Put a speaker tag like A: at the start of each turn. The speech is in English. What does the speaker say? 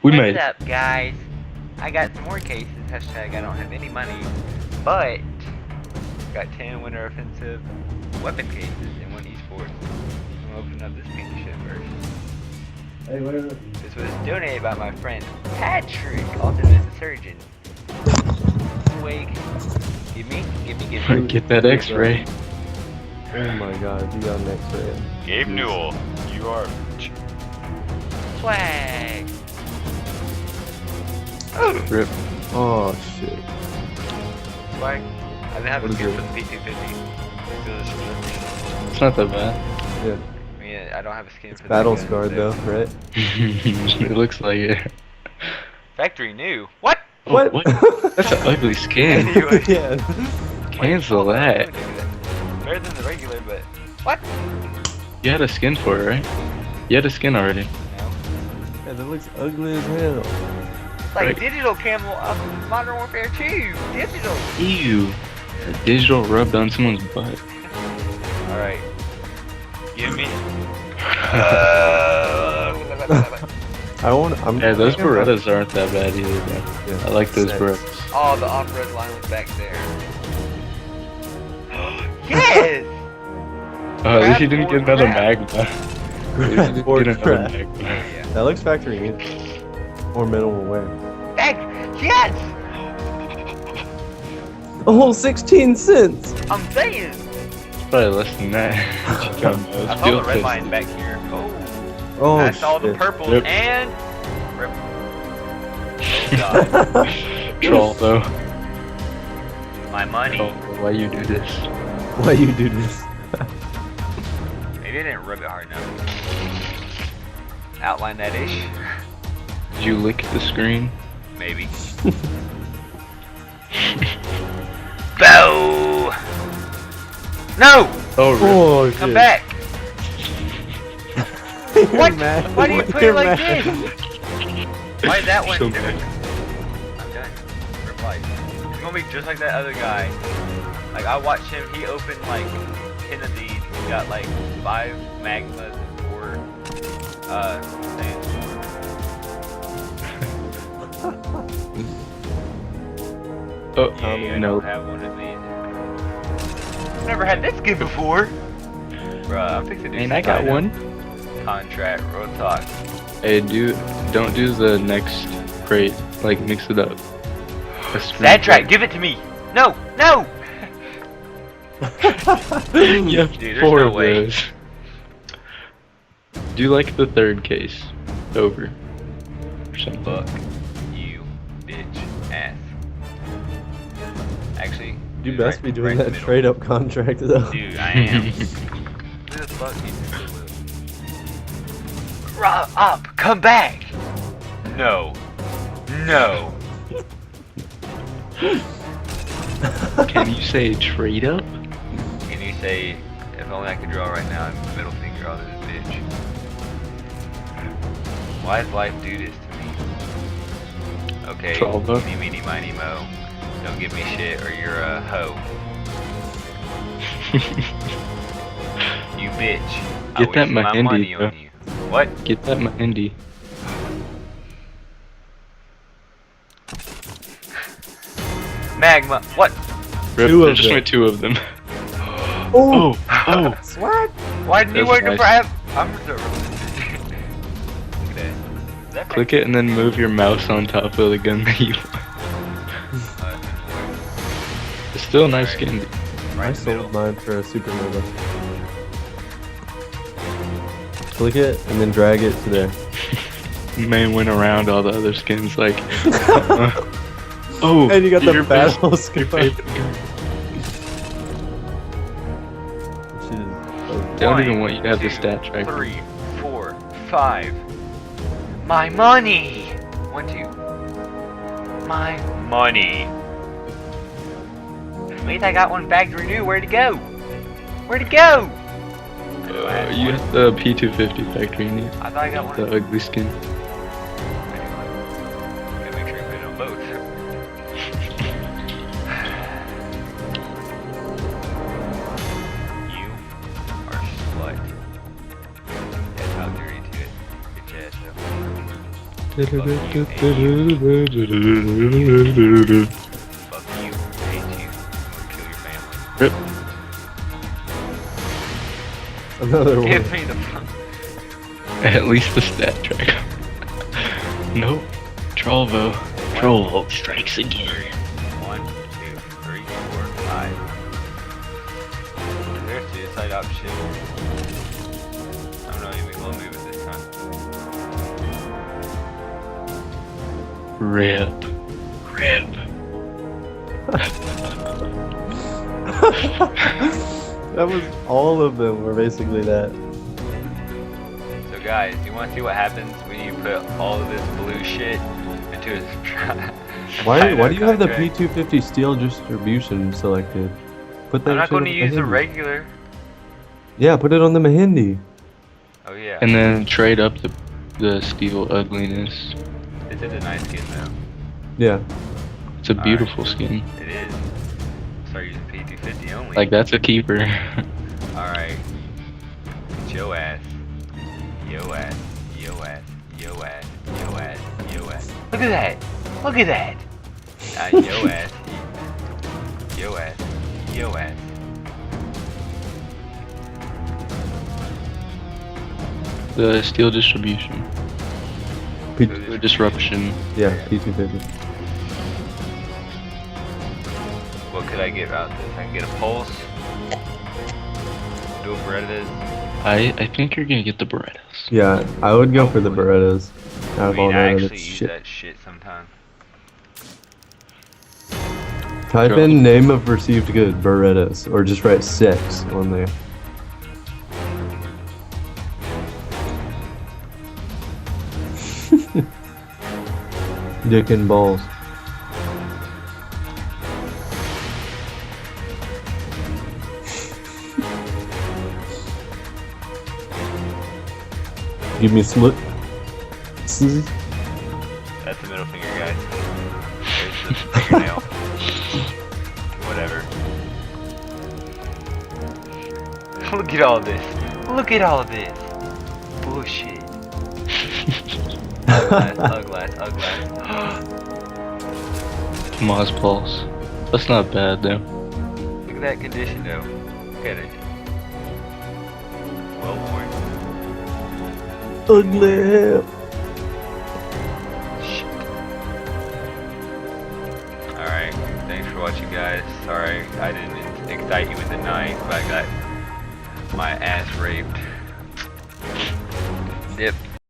A: We
B: What's
A: made it.
B: up, guys? I got some more cases. Hashtag I don't have any money, but got 10 winter offensive weapon cases in one esports. I'm gonna open up this piece of shit first.
C: Hey, where?
B: This was donated by my friend Patrick, also known as the surgeon. Wait, give me.
A: Get that X-ray.
C: Oh my god, you got an X-ray.
D: Gabe Newell, you are.
B: Swag.
A: Rip.
C: Oh shit.
B: Swag. I didn't have a
C: What is
B: skin
C: it?
B: for the P250.
A: It's not that bad.
C: Yeah.
B: I mean, I don't have a skin for the
C: Battle
B: gun,
C: scarred
B: so-
C: though, right?
A: It looks like it.
B: Factory new. What?
A: Oh,
C: What?
A: That's an ugly skin.
B: Anyway.
C: Yeah.
A: Cancel that.
B: Better than the regular, but what?
A: You had a skin for it, right? You had a skin already.
B: No.
C: Yeah, that looks ugly as hell.
B: It's like
A: Right.
B: digital camo of Modern Warfare 2. Digital.
A: Ew. A digital rubbed on someone's butt.
B: Alright.
D: Give me.
C: I'm.
A: Yeah, those
C: thinking about-
A: Berettas aren't that bad either, bro.
C: Yeah.
A: I like those
C: Sex.
A: Berettas.
B: Oh, the off-road line was back there. Yes!
A: Oh, at least you
B: Crap
A: didn't
B: or
A: get another
B: crap.
A: magma. At least you didn't
C: Or
A: get another
C: crap.
A: magma.
B: Yeah.
C: That looks factory new. Or minimal wear.
B: Back! Yes!
C: Oh, 16 cents!
B: I'm saying!
A: Probably less than that.
B: I saw the red line back here. Oh.
C: Oh
B: I saw the
C: shit.
B: purple
A: Yep.
B: and... Rip. God.
A: Troll though.
B: My money.
A: Troll, why you do this?
C: Why you do this?
B: They didn't rub it hard enough. Outline that ish.
A: Did you lick the screen?
B: Maybe. Bow! No!
A: Oh, rip.
C: Oh shit.
B: Come back!
C: You're
B: What?
C: mad.
B: Why do you put
C: You're
B: it like
C: mad.
B: this? Why is that one
A: So
B: doing?
A: mad.
B: I'm done. Reply. It's gonna be just like that other guy. Like I watched him. He opened like 10 of these. He got like 5 magmas and 4 sands.
A: Oh,
B: Yeah, I
A: no.
B: don't have one of these. Never had this skin before. Bruh, I'm fixing to do
A: And I
B: some
A: got
B: kind of
A: one.
B: Contract, real talk.
A: Hey, don't do the next crate. Like, mix it up.
B: Sad track, give it to me. No, no.
A: You have
B: Dude, there's
A: 4
B: no
A: of
B: way.
A: those. Do you like the third case? Over. Or something.
B: Fuck you, bitch ass. Actually,
C: You
B: dude,
C: best
B: right-
C: be doing
B: right in the
C: that
B: middle.
C: trade up contract though.
B: Dude, I am. Who the fuck is this? Rob up, come back. No, no.
A: Can you say trade up?
B: Can you say, if only I could draw right now, middle finger on this bitch? Why does life do this to me? Okay,
A: Trouble.
B: eeny, meeny, miny, mo. Don't give me shit or you're a hoe. You bitch. I
A: Get that
B: wasted my
A: Mahindi,
B: money
A: bro.
B: on you. What?
A: Get that Mahindi.
B: Magma. What?
A: Rip,
C: Two of
A: there's just
C: them.
A: only 2 of them.
C: Oh,
A: Oh,
C: swag!
B: Why didn't you
A: That's
B: work
A: nice.
B: for I'm reserved. Look at that. Is that
A: click it and then move your mouse on top of the gun that you want. It's still a nice skin. dude.
B: Right
C: I
B: in the middle.
C: sold mine for a supernova. Click it and then drag it to there.
A: Man went around all the other skins like. Oh,
C: And you got the
A: your
C: battle
A: best-
C: skin.
A: your favorite gun.
C: Shit is-
A: They don't even
B: 1,
A: want you to have the
B: 2,
A: stat tracker.
B: 3, 4, 5. My money. 1, 2. My money. Wait, I got one factory new. Where'd it go? Where'd it go?
A: You have the P250 factory in you.
B: I thought I got one.
A: The ugly skin.
B: Gotta make sure you put it on both. You are slut. That's how dirty to it. Bitch ass though.
D: Fuck you. Hate you. Kill your family.
A: Rip.
C: Another one.
B: Give me the fuck.
A: At least the stat track. Nope. Trollvo. Trollvo strikes again.
D: 1, 2, 3, 4, 5. There's suicide option. I'm not even gonna move it this time.
A: Rip. Rip.
C: That was all of them were basically that.
D: So guys, you wanna see what happens when you put all of this blue shit into a
C: Why do you have the
D: contract?
C: P250 steel distribution selected? Put that
D: I'm not
C: shit
D: gonna
C: on the
D: use the
C: Mahindi.
D: regular.
C: Yeah, put it on the Mahindi.
D: Oh yeah.
A: And then trade up the steel ugliness.
D: This is a nice skin though.
C: Yeah.
A: It's a beautiful skin.
D: It is. Start using P250 only.
A: Like that's a keeper.
D: Alright. It's yo ass. Yo ass. Yo ass. Yo ass. Yo ass. Yo ass. Look at that! Look at that! Yo ass. Yo ass. Yo ass.
A: The steel distribution.
C: P-
A: The disruption.
C: yeah, P250.
D: What could I get out of this? I can get a pulse. Do a Berettas.
A: I think you're gonna get the Berettas.
C: Yeah, I would go for the Berettas. Out of all
D: I
C: that
D: actually
C: other
D: use
C: shit.
D: that shit sometime.
C: Type in name of received good, Berettas, or just write 6 on there. Dick and balls. Give me slit.
D: That's the middle finger, guys. There's the fingernail. Whatever. Look at all this. Look at all this. Bullshit. Uglass.
A: Moz Pulse. That's not bad though.
D: Look at that condition though. Look at it. Well worn.
C: Ugly.
D: Shit. Alright, thanks for watching guys. Sorry I didn't excite you in the night, but I got my ass raped. Dip.